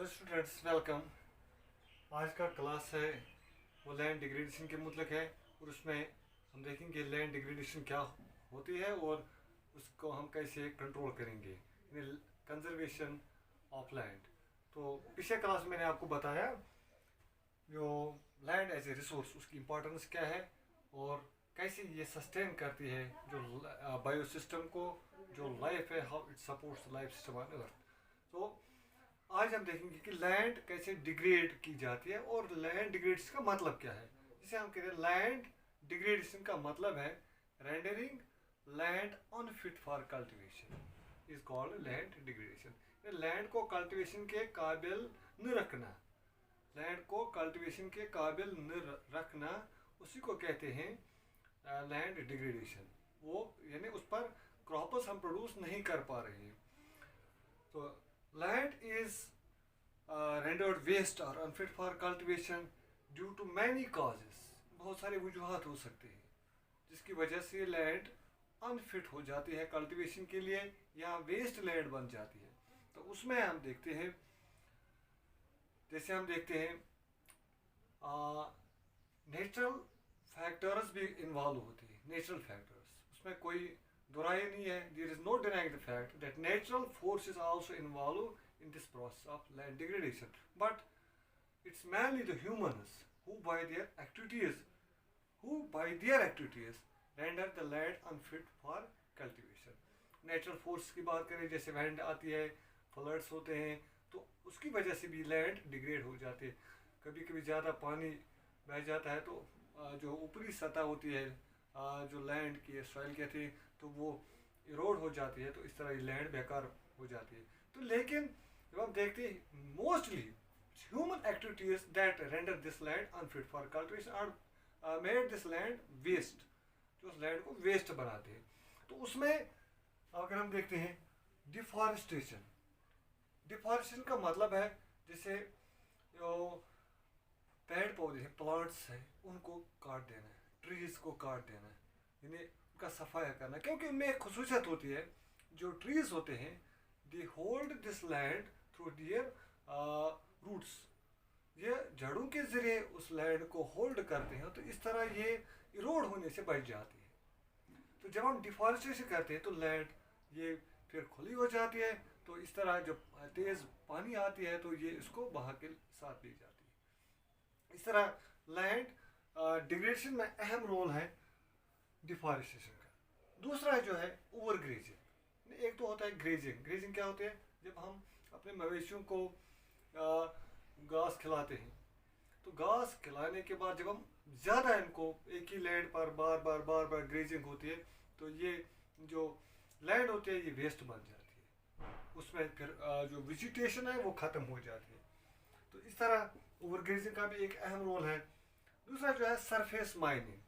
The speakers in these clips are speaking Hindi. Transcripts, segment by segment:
Hello students, welcome. आज का क्लास है वो लैंड डिग्रेडेशन के मुतलक है और उसमें हम देखेंगे लैंड डिग्रेडेशन क्या होती है और उसको हम कैसे कंट्रोल करेंगे, कंजर्वेशन ऑफ लैंड। तो पिछले क्लास में मैंने आपको बताया जो लैंड एज ए रिसोर्स उसकी इम्पोर्टेंस क्या है और कैसे ये सस्टेन करती है जो बायोसिस्टम को, जो लाइफ है, how it supports life system on earth. तो आज हम देखेंगे कि लैंड कैसे डिग्रेड की जाती है और लैंड डिग्रेडेशन का मतलब क्या है। जिसे हम कहते हैं लैंड डिग्रेडेशन का मतलब है rendering land unfit for cultivation is called land degradation. Land को कल्टीवेशन के काबिल न रखना, लैंड को कल्टीवेशन के काबिल न रखना, उसी को कहते हैं लैंड डिग्रेडेशन। वो यानी उस पर क्रॉप्स हम प्रोड्यूस नहीं कर पा रहे हैं। तो land is rendered waste or unfit for cultivation due to many causes। बहुत सारे वजूहात हो सकते हैं जिसकी वजह से लैंड अनफिट हो जाती है कल्टीवेशन के लिए या वेस्ट लैंड बन जाती है। तो उसमें हम देखते हैं, जैसे हम देखते हैं नेचुरल फैक्टर्स भी इन्वॉल्व होते हैं। नेचुरल फैक्टर्स, उसमें कोई दुराई नहीं है। There is no denying the fact that natural forces also involve in this process of land degradation, but it's mainly the humans who by their activities render the land unfit for cultivation। Natural force की बात करें, जैसे विंड आती है, फ्लड्स होते हैं, तो उसकी वजह से भी लैंड डिग्रेड हो जाती है। कभी कभी ज़्यादा पानी बह जाता है तो जो ऊपरी सतह होती है, जो लैंड की सॉइल कहते हैं, तो वो इरोड हो जाती है। तो इस तरह लैंड बेकार हो जाती है। तो लेकिन जब हम देखते हैं mostly human activities that render this land unfit for cultivation और मेड दिस लैंड वेस्ट, जो उस लैंड को वेस्ट बनाते हैं। तो उसमें अगर हम देखते हैं डिफॉरेस्टेशन, डिफॉरेस्टेशन का मतलब है जैसे जो पेड़ पौधे हैं, प्लांट्स हैं, उनको काट देना है, ट्रीज को काट देना है, यानी उनका सफाया करना। क्योंकि उनमें एक खसूसियत होती है, जो ट्रीज होते हैं they hold this land through their roots, ये जड़ों के जरिए उस लैंड को होल्ड करते हैं। तो इस तरह ये इरोड होने से बच जाती है। तो जब हम डिफॉरेस्टेशन करते हैं तो लैंड ये फिर खुली हो जाती है। तो इस तरह जब तेज़ पानी आती है तो ये इसको बहा के साथ ले जाती है। इस तरह लैंड डिग्रेडेशन में अहम रोल है डिफॉरेस्टेशन का। दूसरा जो है ओवर ग्रेजिंग। एक तो होता है ग्रेजिंग। ग्रेजिंग क्या होती है? जब हम अपने मवेशियों को घास खिलाते हैं, तो घास खिलाने के बाद जब हम ज़्यादा इनको एक ही लैंड पर बार बार ग्रेजिंग होती है, तो ये जो लैंड होती है ये वेस्ट बन जाती है। उसमें फिर जो वेजिटेशन है वो ख़त्म हो जाती है। तो इस तरह ओवर ग्रेजिंग का भी एक अहम रोल है। दूसरा जो है सरफेस माइनिंग।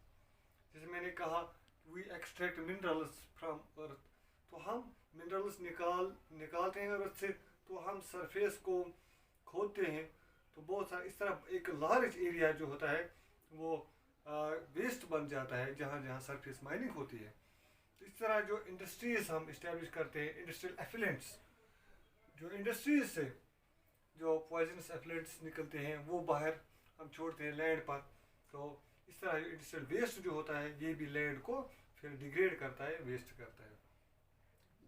जैसे मैंने कहा वी एक्सट्रैक्ट मिनरल्स फ्रॉम अर्थ, तो हम मिनरल्स निकालते हैं अर्थ से, तो हम सरफेस को खोदते हैं। तो बहुत सारा इस तरह एक लार्ज एरिया जो होता है वो वेस्ट बन जाता है जहाँ जहाँ सरफेस माइनिंग होती है। तो इस तरह जो इंडस्ट्रीज हम इस्टेब्लिश करते हैं, इंडस्ट्रियल एफिलेंट्स, जो इंडस्ट्रीज से जो पॉइजनस एफिलेंट्स निकलते हैं वो बाहर हम छोड़ते हैं लैंड पर। तो इस तरह इंडस्ट्रियल वेस्ट जो होता है ये भी लैंड को फिर डिग्रेड करता है, वेस्ट करता है।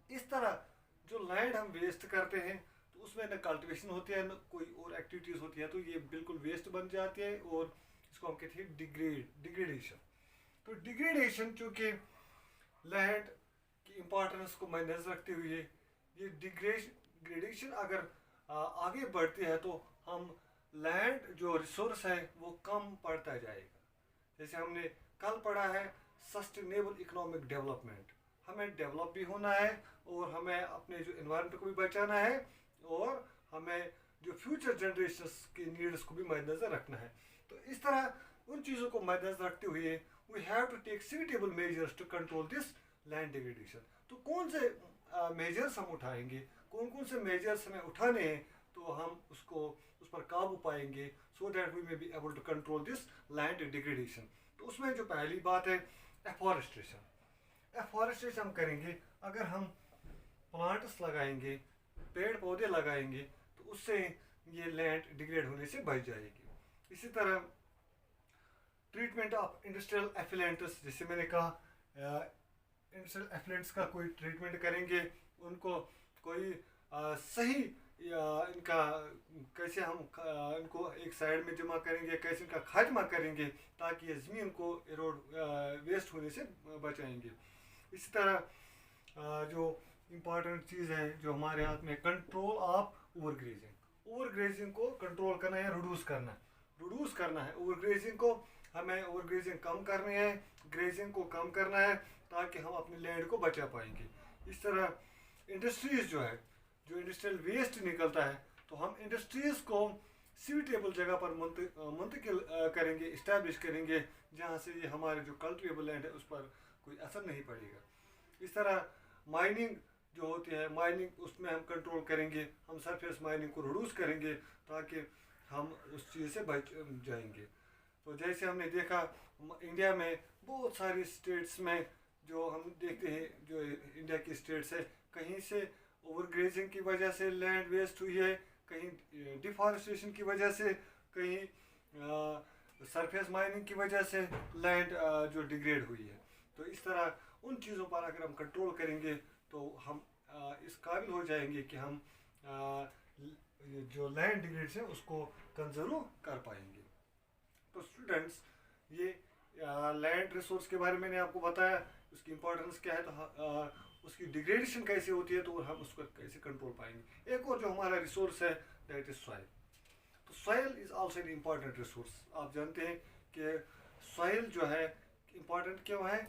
इस तरह जो लैंड हम वेस्ट करते हैं तो उसमें न कल्टीवेशन होती है न कोई और एक्टिविटीज़ होती है, तो ये बिल्कुल वेस्ट बन जाती है और इसको हम कहते हैं डिग्रेडेशन। तो डिग्रेडेशन चूँकि लैंड की इम्पोर्टेंस को मद्देनजर रखते हुए ये डिग्रेडेशन अगर आगे बढ़ती है तो हम लैंड जो रिसोर्स है वो कम पड़ता जाएगा। जैसे हमने कल पढ़ा है सस्टेनेबल इकोनॉमिक डेवलपमेंट, हमें डेवलप भी होना है और हमें अपने जो एनवायरनमेंट को भी बचाना है और हमें जो फ्यूचर जनरेशंस की नीड्स को भी मद्देनजर रखना है। तो इस तरह उन चीज़ों को मद्देनजर रखते हुए we have to take suitable measures to control this land degradation. तो कौन से मेजर्स हम उठाएंगे, कौन कौन से मेजर्स हमें उठाने हैं, तो हम उस पर काबू पाएंगे so that we may be able to control this land degradation. तो उसमें जो पहली बात है एफॉरेस्टेशन। एफॉरेस्टेशन हम करेंगे अगर हम प्लांट्स लगाएंगे, पेड़ पौधे लगाएंगे, तो उससे ये लैंड डिग्रेड होने से बच जाएगी। इसी तरह ट्रीटमेंट ऑफ इंडस्ट्रियल एफिलेंट्स, जैसे मैंने कहा इंडस्ट्रियल एफिलेंट्स का कोई ट्रीटमेंट करेंगे, उनको कोई सही इनका कैसे हम इनको एक साइड में जमा करेंगे, कैसे इनका खात्मा करेंगे ताकि ये ज़मीन को इरोड वेस्ट होने से बचाएंगे। इसी तरह जो इम्पॉर्टेंट चीज़ है जो हमारे हाथ में, कंट्रोल ऑफ ओवरग्रेजिंग। ओवरग्रेजिंग को कंट्रोल करना है, रिड्यूस करना है ओवरग्रेजिंग को। हमें ओवरग्रेजिंग कम करनी है, ग्रेजिंग को कम करना है ताकि हम अपने लैंड को बचा पाएंगे। इस तरह इंडस्ट्रीज़ जो है, जो इंडस्ट्रियल वेस्ट निकलता है, तो हम इंडस्ट्रीज़ को सीटेबल जगह पर मुंतकिल करेंगे, इस्टेब्लिश करेंगे, जहाँ से ये हमारे जो कल्टिवेबल लैंड है उस पर कोई असर नहीं पड़ेगा। इस तरह माइनिंग जो होती है, माइनिंग उसमें हम कंट्रोल करेंगे, हम सरफेस माइनिंग को रिड्यूस करेंगे ताकि हम उस चीज़ से बच जाएंगे। तो जैसे हमने देखा इंडिया में बहुत सारी स्टेट्स में जो हम देखते हैं, जो इंडिया की स्टेट्स है, कहीं से ओवरग्रेजिंग की वजह से लैंड वेस्ट हुई है, कहीं डिफॉरेस्टेशन की वजह से, कहीं सरफेस माइनिंग की वजह से लैंड जो डिग्रेड हुई है। तो इस तरह उन चीज़ों पर अगर हम कंट्रोल करेंगे तो हम इस काबिल हो जाएंगे कि हम जो लैंड डिग्रेड है उसको कंजर्व कर पाएंगे। तो स्टूडेंट्स, ये लैंड रिसोर्स के बारे में मैंने आपको बताया, उसकी इंपॉर्टेंस क्या है, तो उसकी डिग्रेडेशन कैसे होती है, तो हम उसको कैसे कंट्रोल पाएंगे। एक और जो हमारा रिसोर्स है दैट इज सॉइल। तो soil is also an important resource. आप जानते हैं कि सॉइल जो है इम्पॉर्टेंट क्यों है।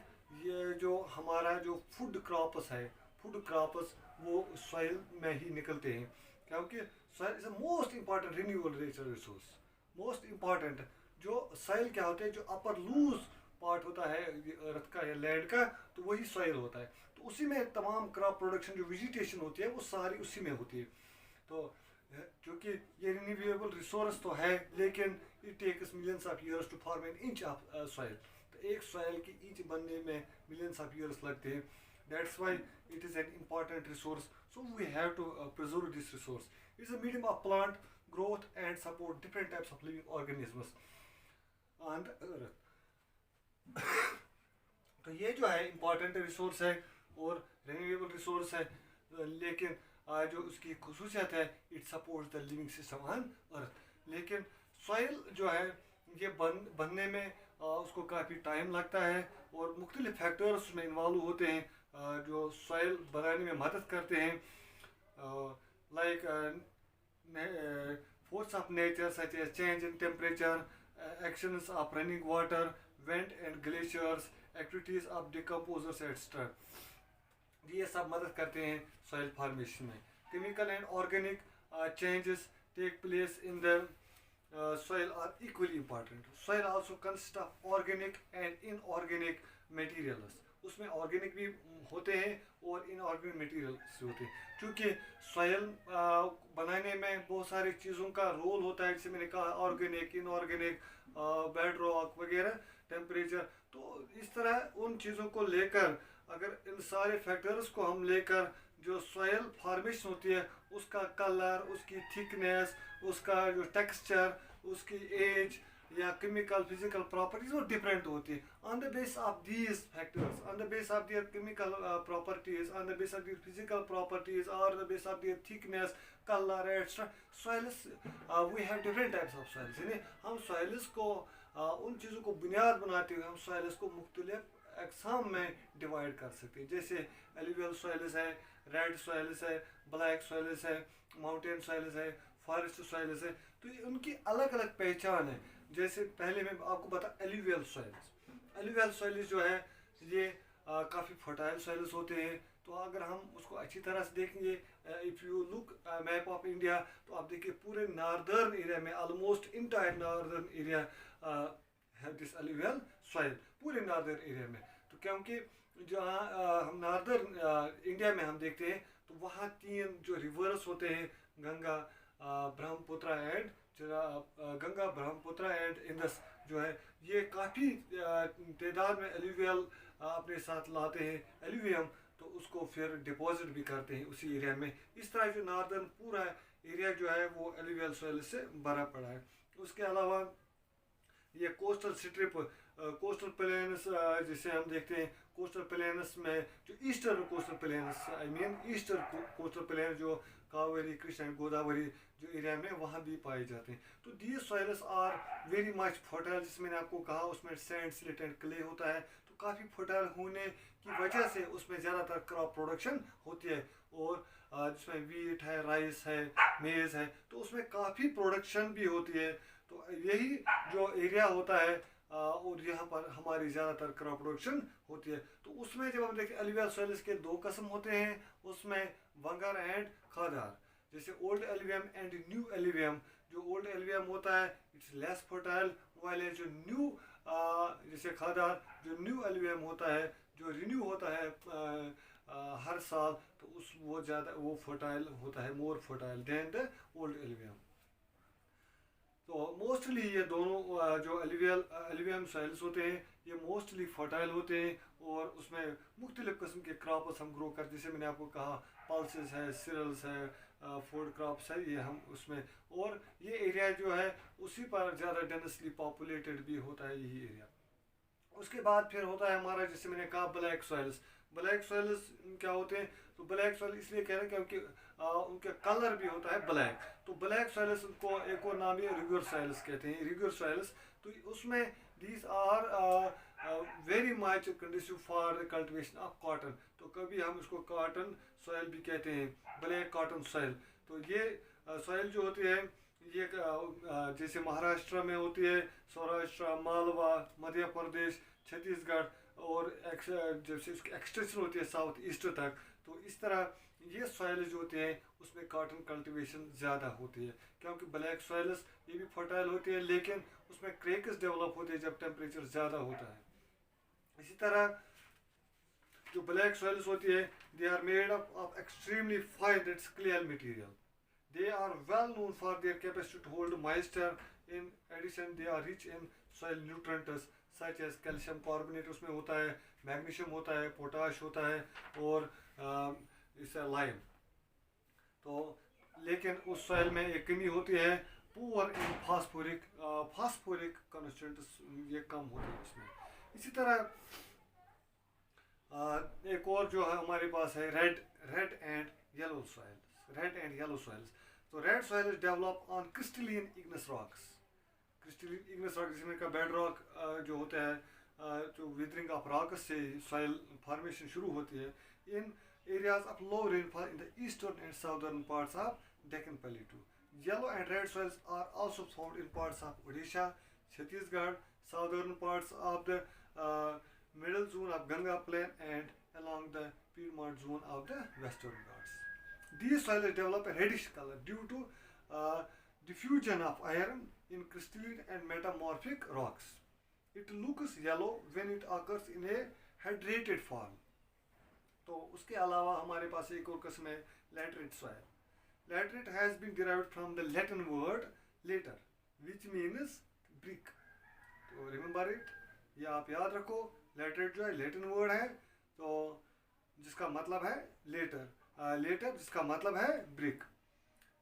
ये जो हमारा जो फूड क्रॉप्स है, फूड क्रॉप्स वो सॉइल में ही निकलते हैं, क्योंकि soil is a most important renewable natural resource. Most important जो सॉइल क्या होते हैं, जो अपर लूज पार्ट होता है अर्थ का या लैंड का, तो वही सॉइल होता है। तो उसी में तमाम क्रॉप प्रोडक्शन जो वेजिटेशन होती है वो सारी उसी में होती है। तो क्योंकि ये रिन्यूएबल रिसोर्स तो है, लेकिन it takes millions of years to form an inch of soil. तो एक सॉइल की इंच बनने में मिलियंस ऑफ ईयर्स लगते हैं। That's why it is an important resource. So we have to preserve this resource. It's a medium of plant growth and support different types of living organisms on the earth। तो ये जो है इम्पॉर्टेंट रिसोर्स है और रिन्यूएबल रिसोर्स है, लेकिन जो उसकी खुसूसियत है, it supports the living system on अर्थ। लेकिन सॉइल जो है ये बनने में उसको काफ़ी टाइम लगता है और मुख्तलिफ फैक्टर्स उसमें इन्वॉल्व होते हैं जो सॉइल बनाने में मदद करते हैं, like force of nature such as change in temperature, actions of running water, wind and glaciers, activities of decomposers etc. ये सब मदद करते हैं soil formation में। Chemical and organic changes take place in the soil are equally important. Soil also consists of organic and inorganic materials. उसमें ऑर्गेनिक भी होते हैं और इनऑर्गेनिक मटेरियल्स होते हैं। क्योंकि सॉइल बनाने में बहुत सारी चीज़ों का रोल होता है, जैसे मैंने कहा ऑर्गेनिक, इनऑर्गेनिक, बेड रॉक वगैरह, टेम्परेचर। तो इस तरह उन चीज़ों को लेकर, अगर इन सारे फैक्टर्स को हम लेकर जो सॉइल फॉर्मेशन होती है, उसका कलर, उसकी थिकनेस, उसका जो टेक्सचर, उसकी एज या केमिकल फिजिकल प्रॉपर्टीज वो डिफरेंट होती है। On the base of these factors, on the base of their chemical properties, on the base of their physical properties, और the base of their thickness, colour extra, soils we have different types of soils. यानी हम सॉइल्स को उन चीज़ों को बुनियाद बनाते हुए हम सॉइल्स को मुख्तलिफ अक़साम में डिवाइड कर सकते हैं। जैसे एलुवियल सॉइल्स है, रेड सॉइल्स है, ब्लैक सॉइल्स है, माउंटेन सॉइल्स है, फॉरेस्ट सॉइल्स है। तो ये उनकी अलग अलग पहचान है। जैसे पहले मैं आपको बता, एलुवियल सॉइल्स जो है ये काफ़ी फर्टाइल सॉइल्स होते हैं। तो अगर हम उसको अच्छी तरह से देखेंगे, if you look map of India, तो आप देखिए पूरे नॉर्दर्न एरिया में, ऑलमोस्ट इंटायर नॉर्दर्न एरिया है दिस एलुवियल सॉइल, पूरे नॉर्दर्न एरिया में। तो क्योंकि जहाँ हम नॉर्दर्न इंडिया में हम देखते हैं, तो वहाँ 3 जो रिवर्स होते हैं, गंगा, ब्रह्मपुत्र एंड इंडस जो है, ये काफ़ी तादाद में एलुवियल अपने साथ लाते हैं, एलुवियम। तो उसको फिर डिपॉजिट भी करते हैं उसी एरिया में। इस तरह जो नॉर्दर्न पूरा एरिया जो है वो एलुवियल सॉइल से भरा पड़ा है। उसके अलावा ये कोस्टल स्ट्रिप, कोस्टल प्लेन्स जिसे हम देखते हैं, कोस्टल प्लेन्स में जो eastern coastal planes, I mean eastern coastal plain जो कावेरी, कृष्णा एंड गोदावरी जो एरिया में वहाँ भी पाए जाते हैं। तो these soils are very much fertile, जिसमें मैंने आपको कहा उसमें सैंड, सिलेट एंड क्ले होता है। तो काफ़ी फर्टाइल होने की वजह से उसमें ज़्यादातर क्रॉप प्रोडक्शन होती है। और जिसमें वीट है, राइस है, मेज़ है, तो उसमें काफ़ी प्रोडक्शन भी होती है। तो यही जो एरिया होता है और यहाँ पर हमारी ज़्यादातर क्रॉप प्रोडक्शन होती है। तो उसमें जब हम देखते हैं एलुवियल सॉइल्स के दो किस्म होते हैं, उसमें वंगर एंड खादार। जैसे old alluvium and new alluvium. जो ओल्ड एलुवियम होता है इट्स लेस फर्टाइल, वाइल जो न्यू जैसे खादार, जो न्यू एलुवियम होता है, जो रिन्यू होता है हर साल, तो उस वो ज़्यादा वो फर्टाइल होता है, more fertile than the old alluvium. तो मोस्टली ये दोनों जो एलुवियम सॉइल्स होते हैं ये मोस्टली फर्टाइल होते हैं और उसमें मुख्तलिफ़ किस्म के क्रॉप्स हम ग्रो करते हैं। जैसे मैंने आपको कहा पल्सेस है, सीरियल्स है, फूड क्रॉप्स है, ये हम उसमें, और ये एरिया जो है उसी पर ज़्यादा डेंसली पॉपुलेटेड भी होता है यही एरिया। उसके बाद फिर होता है हमारा, जैसे मैंने कहा, ब्लैक सॉइल्स। ब्लैक सॉइल्स क्या होते हैं? तो ब्लैक सॉइल इसलिए कह रहे हैं क्योंकि उनका कलर भी होता है ब्लैक। तो ब्लैक सॉइल्स उनको एक और नाम है रिगर सॉइल्स कहते हैं, रिगर सॉइल्स। तो उसमें these are very much conducive for the cultivation of cotton. तो कभी हम इसको कॉटन सॉइल भी कहते हैं, ब्लैक कॉटन सॉइल। तो ये सॉइल जो होती है ये जैसे महाराष्ट्र में होती है, सौराष्ट्र, मालवा, मध्य प्रदेश, छत्तीसगढ़, और जैसे इसकी एक्सटेंशन होती है साउथ ईस्ट तक। तो इस तरह ये सॉइल्स जो होते हैं उसमें कॉटन कल्टीवेशन ज़्यादा होती है, क्योंकि ब्लैक सॉइल्स ये भी फर्टाइल होती है लेकिन उसमें क्रेक्स डेवलप होते हैं जब टेम्परेचर ज़्यादा होता है। इसी तरह जो ब्लैक सॉइल्स होती है they are made up of extremely fine that's clear material. They are well known for their capacity to hold moisture. In addition, they are rich in soil nutrients such as calcium carbonate उसमें होता है, मैग्नीशियम होता है, पोटाश होता है, और इससे लाइम। तो लेकिन उस सॉइल में एक कमी होती है, पुअर इन फास्फोरिक कंस्टेंट्स ये कम होते हैं इसमें। इसी तरह एक और जो है हमारे पास है रेड एंड येलो सॉइल्स। तो red soil is develop on crystalline igneous rocks. Crystalline igneous rock जिसमें का बेड रॉक जो होता है, जो विदरिंग ऑफ रॉक्स से सॉइल फॉर्मेशन शुरू होती है in areas of low rainfall in the eastern and southern parts of Deccan plateau. Yellow and red soils are also found in parts of Odisha, Chhattisgarh, southern parts of the middle zone of Ganga plain and along the Piedmont zone of the western Ghats. These soils develop a reddish color due to diffusion of iron in crystalline and metamorphic rocks. It looks yellow when it occurs in a hydrated form. तो उसके अलावा हमारे पास एक और किस्म है laterite soil. Laterite has been derived from the Latin word later, which means brick. तो remember it, ये आप याद रखो। लेटरेट जो है लैटिन वर्ड है, तो जिसका मतलब है लेटर जिसका मतलब है brick.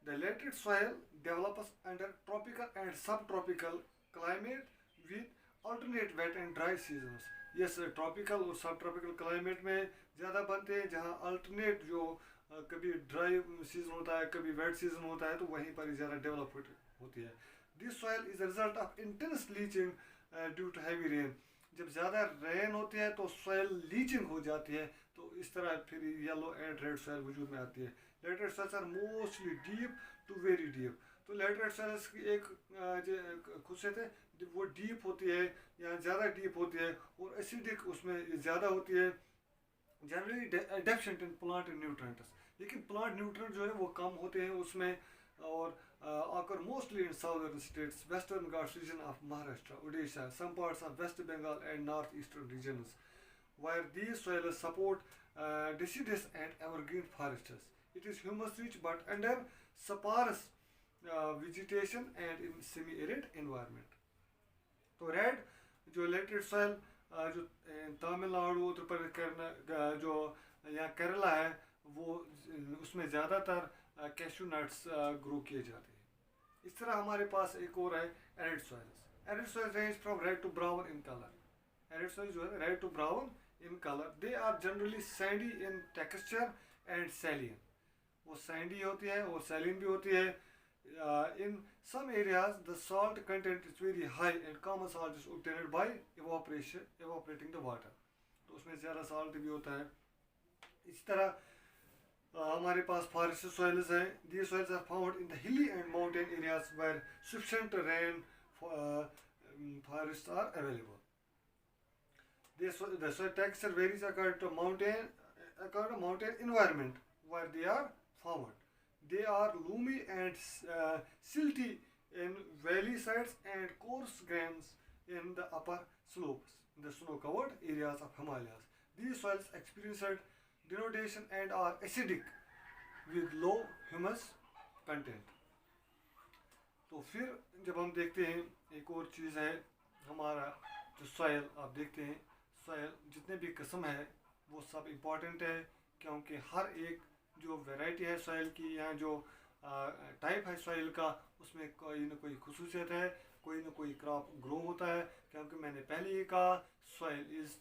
The laterite soil develops under tropical and subtropical climate with alternate wet and dry seasons. Yes, tropical और सब ट्रॉपिकल क्लाइमेट में ज़्यादा बनते हैं, जहाँ अल्टरनेट जो कभी ड्राई सीजन होता है कभी वेट सीजन होता है, तो वहीं पर ज़्यादा डेवलप होती है। This soil is a result of intense leaching due to heavy rain. जब ज़्यादा रेन होती है तो सॉइल लीचिंग हो जाती है, तो इस तरह फिर येलो एंड रेड सॉइल वजूद में आती है। Laterite soils are mostly deep to very deep. तो लेटरेट सॉइल्स की एक खुशियत है, वो डीप होती है या ज़्यादा डीप होती है, और एसिडिक उसमें ज़्यादा होती है, generally deficient in plant nutrients. लेकिन प्लांट न्यूट्रिएंट जो है वो कम होते हैं उसमें, और occur mostly in southern states, western Ghats region of Maharashtra, Odisha, some parts of West Bengal and northeastern regions, where these soils support deciduous and evergreen forests. It is humus rich but under sparse vegetation and in semi-arid environment. तो रेड जो लेटरेट सॉइल जो तमिलनाडु, उत्तर प्रदेश, जो या केरला है वो उसमें ज़्यादातर कैशू नट्स ग्रो किए जाते हैं। इस तरह हमारे पास एक और है arid soils. Arid soil range from red to brown in colour. Arid soil जो है red to brown in colour. They are generally sandy in texture and saline. वो सैंडी होती है और सैलिन भी होती है। In some areas the salt content is very high and common salt is obtained by evaporating the water. तो उसमें ज़्यादा salt भी होता है। इसी तरह हमारे पास forest soils हैं। These soils are found in the hilly and mountain areas where sufficient rain forests are available. The soil texture varies according to mountain environment where they are found. They are loamy and silty in valley sides and coarse grains in the upper slopes, in the snow-covered areas of Himalayas. These soils experience denudation and are acidic with low humus content. तो फिर जब हम देखते हैं एक और चीज़ है हमारा जो सॉइल, आप देखते हैं सॉइल जितने भी किस्म है वो सब इम्पॉर्टेंट है, क्योंकि हर एक जो वैरायटी है सॉइल की या जो टाइप है सॉइल का उसमें कोई ना कोई खुसूसियत है, कोई ना कोई क्रॉप ग्रो होता है। क्योंकि मैंने पहले ही कहा soil is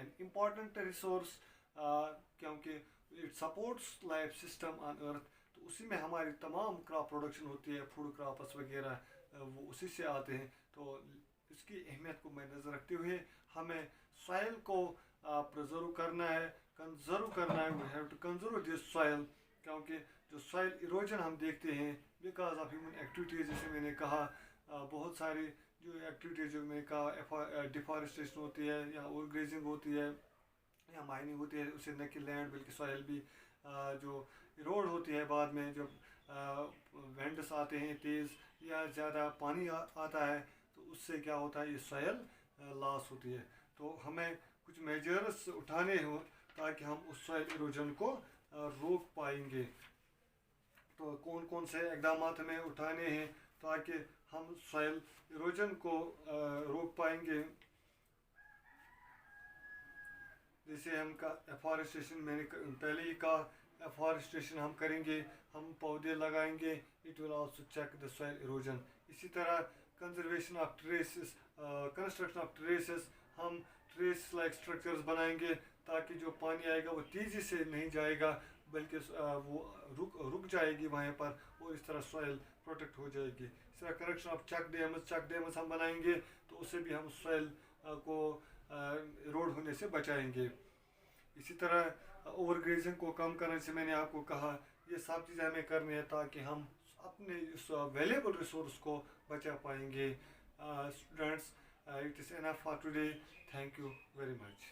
an important resource, क्योंकि it supports life system on earth. तो उसी में हमारी तमाम क्रॉप प्रोडक्शन होती है, फूड क्रॉप्स वगैरह वो उसी से आते हैं। तो इसकी अहमियत को नज़र रखते हुए हमें सॉइल को प्रिजर्व करना है, कंजर्व करना है। We have to conserve this soil, क्योंकि जो सॉइल इरोजन हम देखते हैं बिकॉज ऑफ ह्यूमन एक्टिविटीज़, जैसे मैंने कहा बहुत सारी जो एक्टिविटीज़ जो मैंने कहा डिफॉरेस्टेशन होती है या ओवर ग्रेजिंग होती है या माइनिंग होती है, उससे न कि लैंड बल्कि सॉइल भी जो इरोड होती है बाद में जब विंड्स आते हैं तेज़ या ज़्यादा पानी आता है तो उससे क्या होता है ये सॉइल लॉस होती है। तो हमें कुछ मेजर्स उठाने हों ताकि हम उस सॉइल इरोजन को रोक पाएंगे। तो कौन कौन से इकदाम हमें उठाने हैं ताकि हम सॉइल इरोजन को रोक पाएंगे। जैसे हम का एफॉरेस्टेशन, मैंने पहले ही कहा एफॉरेस्टेशन हम करेंगे, हम पौधे लगाएंगे, it will also check the soil erosion. इसी तरह conservation of terraces, construction of terraces, हम ट्रेस लाइक स्ट्रक्चर्स बनाएंगे ताकि जो पानी आएगा वो तेज़ी से नहीं जाएगा बल्कि वो रुक जाएगी वहाँ पर और इस तरह सॉइल प्रोटेक्ट हो जाएगी। इस तरह करेक्शन ऑफ चक डैम्स हम बनाएंगे तो उससे भी हम सॉइल को इरोड होने से बचाएंगे। इसी तरह ओवर ग्रेजिंग को कम करने से मैंने आपको कहा ये सब चीज़ें हमें करनी है ताकि हम अपने इस वैल्यूएबल रिसोर्स को बचा पाएंगे। Students, it is enough for today. Thank you very much.